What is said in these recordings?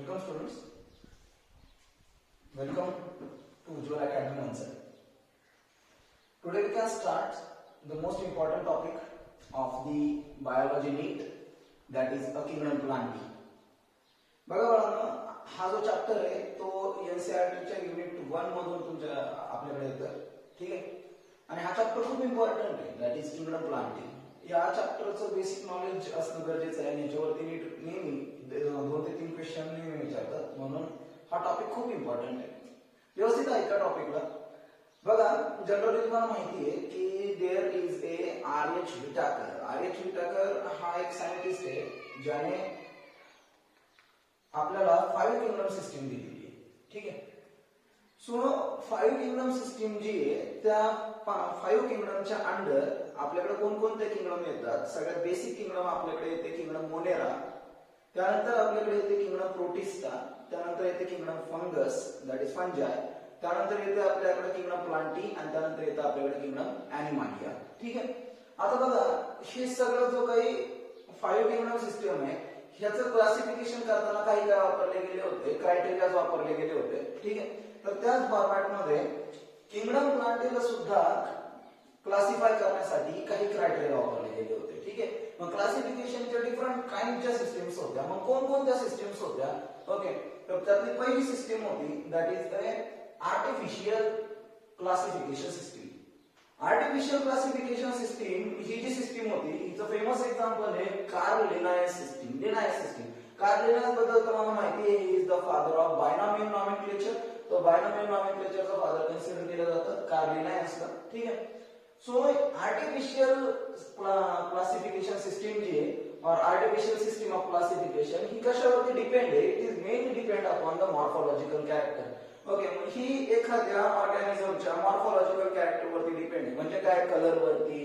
Welcome students. Welcome to Ujjwal Academy once again. Today we can start the most important topic of the biology NEET, that is a kingdom Plantae. बघा बाळांनो, हा जो chapter आहे तो एनसीईआरटीच्या unit 1 मधून तुमच्या आपल्याकडे येतं, ठीक आहे. आणि हा चॅप्टर खूप इम्पॉर्टंट आहे, दॅट इज किंगडम प्लांटी. या चॅप्टरचं बेसिक नॉलेज असणं गरजेचं आहे. याच्यावरती नेहमी 2 ते 3 क्वेश्चन नेहमी विचारतात, म्हणून हा टॉपिक खूप इम्पॉर्टंट आहे. व्यवस्थित ऐका टॉपिकला. बघा, जनरली तुम्हाला माहिती आहे की there is a R H. Whittaker. R H. Whittaker हा एक सायंटिस्ट आहे ज्याने आपल्याला 5 किंगडम सिस्टीम दिलेली आहे, ठीक आहे. सो 5 किंगडम सिस्टीम जी आहे त्या 5 किंगडमच्या अंडर आपल्याकडे कोणकोणते किंगडम येतात. सगळ्यात बेसिक किंगडम आपल्याकडे येते किंगडम मोनेरा, त्यानंतर आपल्याकडे येते किंगडम प्रोटिस्टा, त्यानंतर येते किंगडम फंगस दॅट इज फंजाय, त्यानंतर येते आपल्याकडे किंगडम प्लांटी आणि त्यानंतर येते आपल्याकडे किंगडम ॲनिमालिया, ठीक आहे. आता बघा, हे सगळं जो काही 5 किंगडम सिस्टीम आहे ह्याचं क्लासिफिकेशन करताना काही काय वापरले गेले होते, क्रायटेरिया वापरले गेले होते, ठीक आहे. तर त्याच फॉर्मॅट मध्ये किंगडम प्लांटेला सुद्धा क्लासिफाय करण्यासाठी काही क्रायटेरिया वापरले गेले होते, ठीक आहे. मग क्लासिफिकेशनच्या डिफरंट काइंडच्या सिस्टम्स होत्या. मग कोणकोणत्या सिस्टम्स होत्या? ओके, तर त्यातली पहिली सिस्टीम होती that is a artificial classification system. Artificial classification system ही जी सिस्टीम होती, हिचं फेमस एक्झाम्पल आहे Carl Linnaeus system. Linnaeus system, Carl Linnaeus बद्दल तुम्हाला माहिती आहे, he is the father of binomial nomenclature. तो बायनॉमियल नॉमेनक्लेचरचा फादर कन्सिडर केलं जातं कार्ल लिनायसला, ठीक आहे. सो आर्टिफिशियल क्लासिफिकेशन सिस्टीम जी आहे or artificial system of classification ही कशावरती डिपेंड आहे? It is mainly depend upon the morphological character. Okay, ही एखाद्या ऑर्गॅनिझमच्या मॉर्फोलॉजिकल कॅरेक्टर वरती डिपेंड आहे. म्हणजे काय? कलर वरती,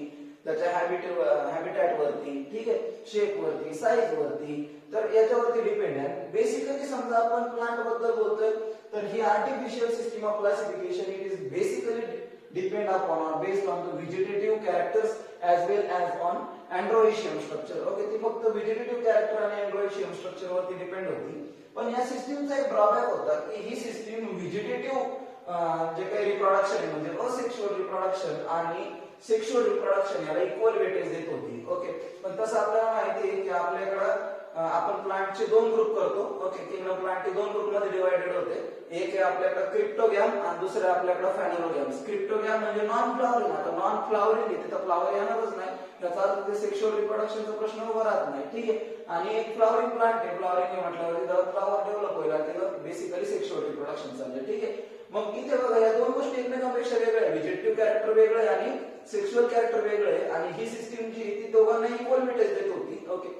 त्याच्या हॅबिटॅट वरती, ठीक आहे, शेप वरती, साईज वरती, तर याच्यावरती डिपेंड आहे. बेसिकली समजा आपण प्लांट बद्दल बोलतोय तर ही artificial system of classification it is basically depend upon or based on the vegetative characters as well as on androecium structure. Okay, ती फक्त व्हेजिटेटिव्ह कॅरेक्टर आणि androecium स्ट्रक्चर वरती डिपेंड होती. पण या सिस्टीमचा एक ड्रॉबॅक होता की ही सिस्टीम व्हेजिटेटिव्ह जे काही रिप्रोडक्शन आहे म्हणजे असेक्शुअल रिप्रोडक्शन आणि सेक्शुअल रिप्रोडक्शन याला इक्वल वेटेज देत होती. ओके, पण तसं आपल्याला माहिती आहे की आपल्याकडे आपण प्लांटचे 2 ग्रुप करतो. ओके, किंगडम प्लांट 2 ग्रुप मध्ये डिवाइडेड होते. एक आहे आपल्याकडे क्रिप्टोगॅम आणि दुसरे आपल्याकडे फॅनिलोगॅम. क्रिप्टोगॅम म्हणजे नॉन फ्लावरिंग. आता नॉन फ्लावरिंग आहे तर फ्लावर येणारच नाही, याचा अर्थ ते सेक्शुअल रिप्रोडक्शनचा प्रश्न उभा राहत नाही, ठीक आहे. आणि एक फ्लावरिंग प्लांट आहे, फ्लावरिंग म्हटल्यावर तिथं फ्लावर डेव्हलप होईल आणि तिथं बेसिकली सेक्शुअल रिप्रोडक्शन चाललंय, ठीक आहे. मग इथे बघा, या 2 गोष्टी एकमेकांपेक्षा वेगळ्या आहे. व्हेजिटेटिव्ह कॅरेक्टर वेगळं आहे आणि सेक्शुअल कॅरेक्टर वेगळं आहे. आणि ही सिस्टीम जी ती दोघांना इक्वल वेटेज देत होती. ओके,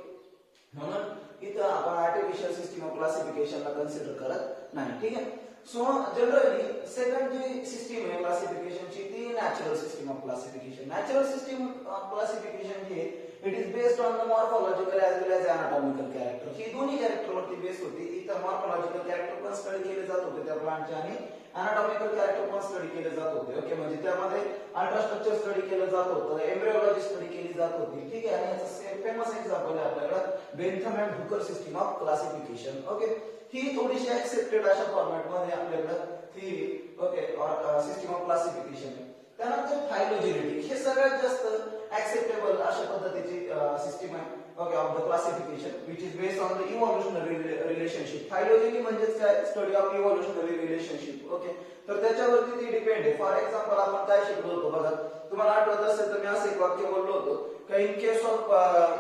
म्हणून इथं आपण आर्टिफिशियल सिस्टम ऑफ क्लासिफिकेशनला कन्सिडर करत नाही, ठीक आहे. सो जनरली सेकंड जी सिस्टीम आहे क्लासिफिकेशनची ती natural system of classification. Natural system of classification जी आहे it is based on the morphological as well as anatomical character. ही दोन्ही कॅरेक्टरवरती बेस होती. इथं मॉर्फोलॉजिकल कॅरेक्टर पण स्टडी केले जात होते त्या प्लांटचे आणि एनाटॉमिकल कॅरेक्टर पण स्टडी केले जात होते. ओके, म्हणजे त्यामध्ये अल्ट्रास्ट्रक्चर स्टडी केलं जात होतं, एम्ब्रियोलॉजी स्टडी केली जात होती, ठीक आहे. आणि याचं फेमस एक्झाम्पल आहे आपल्याकडे Bentham and Hooker system of classification. Okay, ही थोडीशी ऍक्सेप्टेड अशा फॉर्मॅट मध्ये आपल्याकडे theory, okay, system of classification. त्यानंतर फायलोजेनेटिक, हे सगळ्यात जास्त ऍक्सेप्टेबल अशा पद्धतीची सिस्टम आहे. Okay, of the classification which is based on the evolutionary relationship. Phylogeny म्हणजेच काय? Study of evolutionary relationship. Okay, तर त्याच्यावरती ती डिपेंड आहे. फॉर एक्झाम्पल आपण काय शिकलो होतो बघा, तुम्हाला आठवत असेल तर मी असं एक वाक्य बोललो होतो की in case of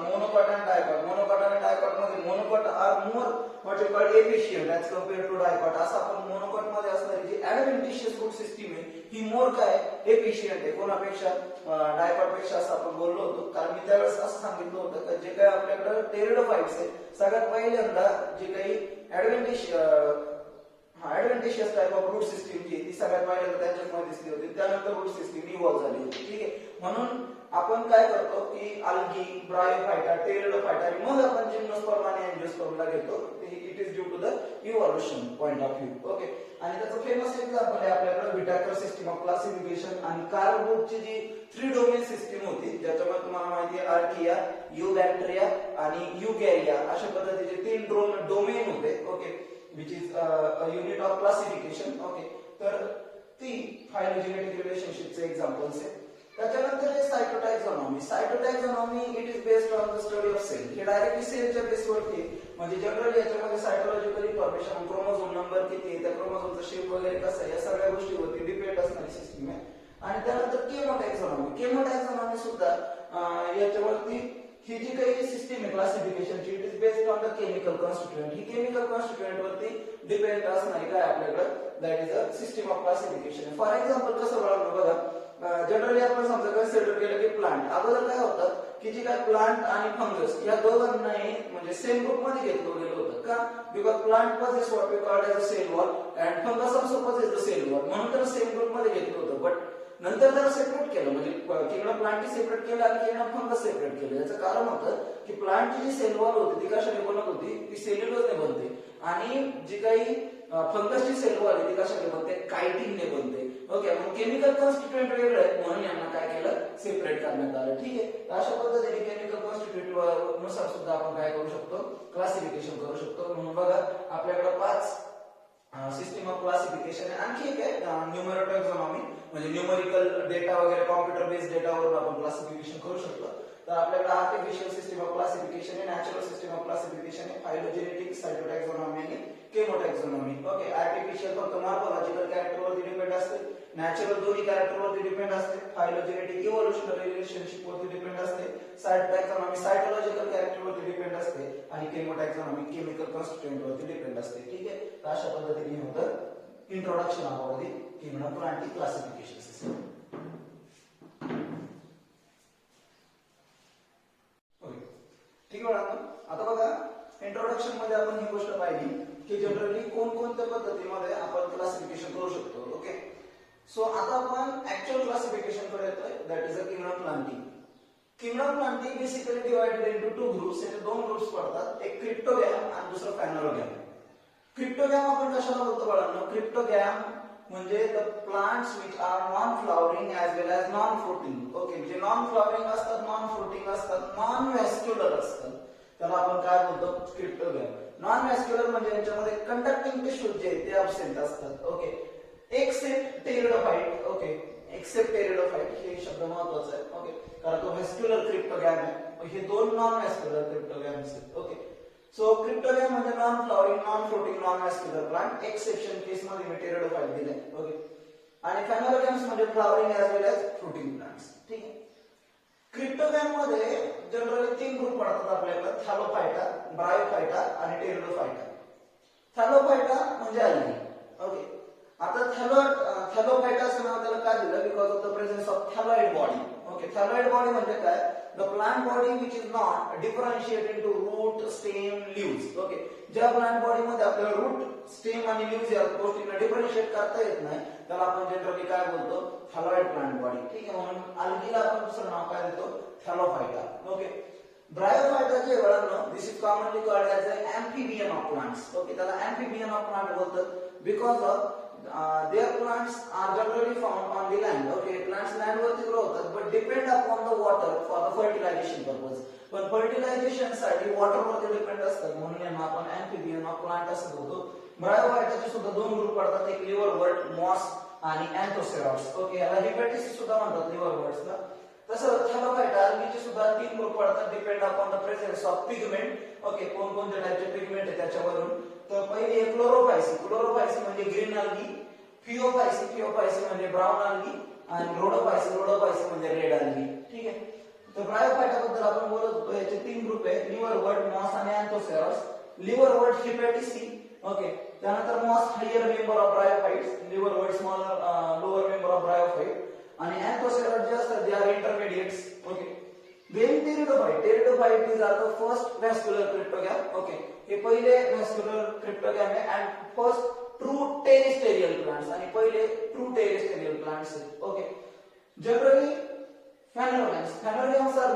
monocot and dicot, monocot आणि डायकॉट मध्ये monocot are more what you call efficient as compare to dicot. असं आपण मोनोकॉट मध्ये असणारी जी ऍडव्हेंटिशियस रूट सिस्टीम आहे ही मोर काय एफिशियंट आहे कोणापेक्षा? डायकॉट पेक्षा, असं आपण बोललो होतो. कारण मी त्यावेळेस असं सांगितलं होतं की जे काही आपल्याकडे टेरिडोफाइट्स आहे सगळ्यात पहिल्यांदा जे काही ऍडव्हेंटिशियस टाइप ऑफ रूट सिस्टीम जी ती सगळ्यात पहिल्यांदा त्यांच्यामध्ये दिसली होती. त्यानंतर रूट सिस्टीम इव्हॉल्व झाली होती, ठीक आहे. म्हणून आपण काय करतो की अल्गी, ब्रायोफाइटा, टेरिडोफाइटा आणि मग आपण जिम्नोस्पर्म आणि अँजिओस्पर्मला घेतो. It is due to the evolution point of view. Okay, आणि त्याचं फेमस एक्झाम्पल आहे आपल्याकडे विटाकर सिस्टम ऑफ क्लासिफिकेशन. आणि कार्ल बुकची जी 3 डोमेन सिस्टीम होती ज्याच्यामध्ये तुम्हाला माहिती आहे आर्किया, युबॅक्टेरिया आणि युगॅरिया अशा पद्धतीचे 3 डोमेन होते, okay, which is a unit of classification, okay. तर ती फायलोजेनेटिक रिलेशनशिपचे एक्झाम्पल्स आहे. त्याच्यानंतर हे cytotaxonomy. Cytotaxonomy it is based on the study of cell. हे डायरेक्टली सेलच्या बेसवरती, म्हणजे जनरली याच्यामध्ये सायटोलॉजिकल इन्फॉर्मेशन, क्रोमोझोम नंबर किती आहे, त्या क्रोमोझोमचा शेप वगैरे कसा आहे, या सगळ्या गोष्टीवरती डिपेंड असणारी सिस्टीम आहे. आणि त्यानंतर केमोटॅक्झॉनॉमी. केमोटॅक्झॉनॉमी सुद्धा याच्यावरती ही जी काही सिस्टीम आहे क्लासिफिकेशनची, it is based on the chemical constituent. ही केमिकल कॉन्स्टिट्यूएंट वरती डिपेंड असणारी काय आपल्याकडे, that is a system of classification. For example कसं बघा बघा, जनरली आपण समजा कन्सिडर केलं की प्लांट, अगोदर काय होतं की जी काय प्लांट आणि फंगस या दोघांनाही म्हणजे सेम ग्रुप मध्ये घेतलं गेलं होतं. का? Because plant possess what we called as a cell wall and fungus also possess the cell wall, म्हणून तर सेम ग्रुप मध्ये घेतलं होतं. बट नंतर त्याला सेपरेट केलं, म्हणजे किंवा प्लांटची सेपरेट केलं आणि किंवा फंगस सेपरेट केलं. याचं कारण होतं की प्लांटची जी सेल वॉल होती ती कशाने बनत होती, ती सेल्युलोजने बनते, आणि जी काही फंगसची सेल वॉल आहे ती कशाने बनते, कायटिनने बनते. ओके, मग केमिकल कॉन्स्टिट्यूएंट वेगळं आहे म्हणून यांना काय केलं, सेपरेट करण्यात आलं. ठीक आहे, तर अशा पद्धतीने केमिकल कॉन्स्टिट्यूएंट नुसार सुद्धा आपण काय करू शकतो, क्लासिफिकेशन करू शकतो. म्हणून बघा आपल्याकडे 5 सिस्टीम ऑफ क्लासिफिकेशन आहे. आणखी एक आहे न्यूमरोटॅक्झॉनॉमी, म्हणजे न्यूमरिकल डेटा वगैरे कॉम्प्युटर बेस्ड डेटावरून आपण क्लासिफिकेशन करू शकतो. तर आपल्याकडे आर्टिफिशियल सिस्टीम ऑफ क्लासिफिकेशन आहे, नॅचरल सिस्टीम ऑफ क्लासिफिकेशन आहे, फायलोजेनेटिक, सायटोटॅक्झॉनॉमी आणि केमोटॅक्झॉनॉमी. ओके, आर्टिफिशियल फक्त मॉर्फोलॉजिकल कॅरेक्टरवरती डिपेंड असते, नॅचरल दोन्ही कॅरेक्टरवरती डिपेंड असते, फायलोजेनेटिक इव्होल्युशनरी रिलेशनशिप वरती डिपेंड असते, सायटोटॅक्झॉनॉमी सायटोलॉजिकल कॅरेक्टरवरती डिपेंड असते, आणि केमोटॅक्झॉनॉमी केमिकल कॉन्स्टिट्यूएंट वरती डिपेंड असते. ठीक आहे, तर अशा पद्धतीने होतं introduction about the kingdom Plantae classification system. ठीक आहे, आता बघा इंट्रोडक्शन मध्ये आपण ही गोष्ट पाहिली की जनरली कोणकोणत्या पद्धतीमध्ये आपण क्लासिफिकेशन करू शकतो. ओके, सो आता आपण ऍक्च्युअल क्लासिफिकेशन कडे येतोय, that is a kingdom Plantae. Kingdom Plantae basically divided into 2 groups. याचे 2 ग्रुप्स पडतात, एक क्रिप्टोगॅम आणि दुसरा फॅनोरोगॅम. क्रिप्टोगॅम आपण कशाला बोलतो बाळांनो, क्रिप्टोगॅम म्हणजे the plants which are non flowering as well as non fruiting. Okay, म्हणजे नॉन फ्लॉवरिंग असतात, नॉन फ्रुटिंग असतात, नॉन व्हॅस्क्युलर असतात, त्याला आपण काय बोलतो, क्रिप्टोगॅम. नॉन व्हॅस्क्युलर म्हणजे यांच्यामध्ये कंडक्टिंग टिश्यूज जे ते अब्सेंट असतात. Okay, except pteridophyte. Okay, except pteridophyte हे शब्द महत्वाचा आहे. ओके, कारण तो व्हॅस्क्युलर क्रिप्टोगॅम आहे, हे 2 नॉन व्हॅस्क्युलर क्रिप्टोगॅम्स आहेत. ओके, सो क्रिप्टोगॅम म्हणजे non flowering, non fruiting, non vascular plant. Exception case मध्ये मी टेरिडोफाइट दिले. ओके, आणि फॅनोरोगॅम्स म्हणजे flowering as well as fruiting plants. ठीक आहे, क्रिप्टोगॅम मध्ये जनरली 3 ग्रुप पडतात आपल्याकडे, थॅलोफायटा, ब्रायोफायटा आणि टेरिडोफायटा. थॅलोफायटा म्हणजे अल्गी. ओके, आता थॅलोफायटा असं नाव त्याला काय दिलं, because of the presence of thalloid body. Okay, thalloid body म्हणजे काय, the plant body which is not differentiate into root, stem, leaves. Okay, ज्या प्लांट बॉडी मध्ये आपल्याला रूट, स्टेम आणि लीव्स या गोष्टींना डिफरन्शिएट करता येत नाही त्याला आपण जनरली काय बोलतो, थॅलॉइड प्लांट बॉडी. ठीक आहे, म्हणून अल्गीला आपण दुसरं नाव काय देतो, थॅलोफायटा. ओके, ब्रायोफायटा जे वळणं, this is commonly called as a amphibian of plants. Okay, त्याला एम्फिबियन ऑफ प्लांट बोलतात because of their plants are generally found on the land. Okay, plants land वरती ग्रो होतात, but depend upon the water for the fertilization purpose. पण fertilisation साठी water वरती depend असतात, म्हणून यांना आपण एम्फिबियन ऑफ प्लांट असं बोलतो. ब्रायोफायटाचे सुद्धा 2 ग्रुप पडतात, एक लिव्हरवर्ट, मॉस आणि अँथोसेरॉड्स. ओके, याला हिपॅटिस सुद्धा म्हणतात लिव्हरवर्ट्सला. तसं थॅलोफायटा अल्गीचे सुद्धा 3 ग्रुप पडतात, depend upon the presence of pigment. Okay, कोणकोणत्या टाइपचे पिगमेंट आहे त्याच्यावरून. तर पहिली आहे क्लोरोफायसी. क्लोरोफायसी म्हणजे ग्रीन अल्गी, फिओफायसी म्हणजे ब्राऊन अल्गी, आणि रोडोफायसी म्हणजे रेड अल्गी. ठीक आहे, तर ब्रायोफायटा बद्दल आपण बोलत होतो, याचे 3 ग्रुप आहेत, लिव्हरवर्ट, मॉस आणि अँथोसेरॉड्स. Liverwort hepaticae. ओके, त्यानंतर moss higher member of bryophytes, liverwort smaller lower member of bryophyte, आणि अँथोसेरॉड जे असतात they are intermediates. Okay, then pteridophyte is are the first vascular cryptogam. Okay, हे पहिले vascular cryptogam आहे and first true terrestrial plants, आणि पहिले true terrestrial plants आहेत. Okay, generally phanerogams are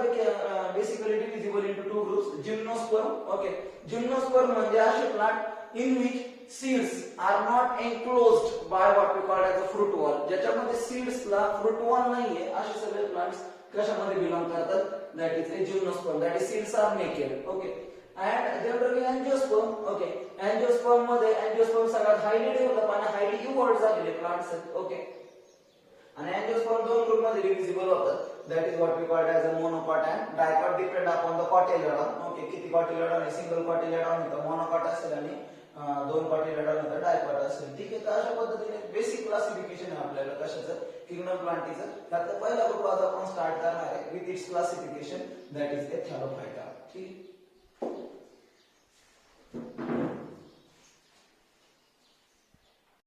basically divisible into 2 groups, gymnosperm. Okay, gymnosperm म्हणजे असे plant in which seeds are not enclosed by what we called as a fruit wall. ज्याच्यामध्ये सीड्सला fruit wall नाहीये असे सगळे plants कशामध्ये belong करतात, that is a gymnosperm, that is seeds are naked. Okay, and generally angiosperm. Okay, angiosperm मध्ये angiosperm सगळ्यात highly develop आणि हायली इव्हॉल्व झालेले प्लांट्स आहेत. ओके, आणि अँजिओस्पर्म दोन ग्रुप मध्ये डिव्हिजिबल होतात. That is what we called as a monocot and dicot, depend upon the cotyledon. Okay, किती कॉटिलेडॉन आहे, सिंगल कॉटिलेडॉन होतं, मोनोकॉट असेल आणि दोन कॉटिलेडॉन होतं, डायकॉट असेल. ठीक आहे, तर अशा पद्धतीने बेसिक क्लासिफिकेशन आहे आपल्याला कशाचं, किंगडम प्लांटीचं. त्यातला पहिला ग्रुप आज आपण स्टार्ट करणार आहे with its classification, that is a thallophyta. ठीक आहे.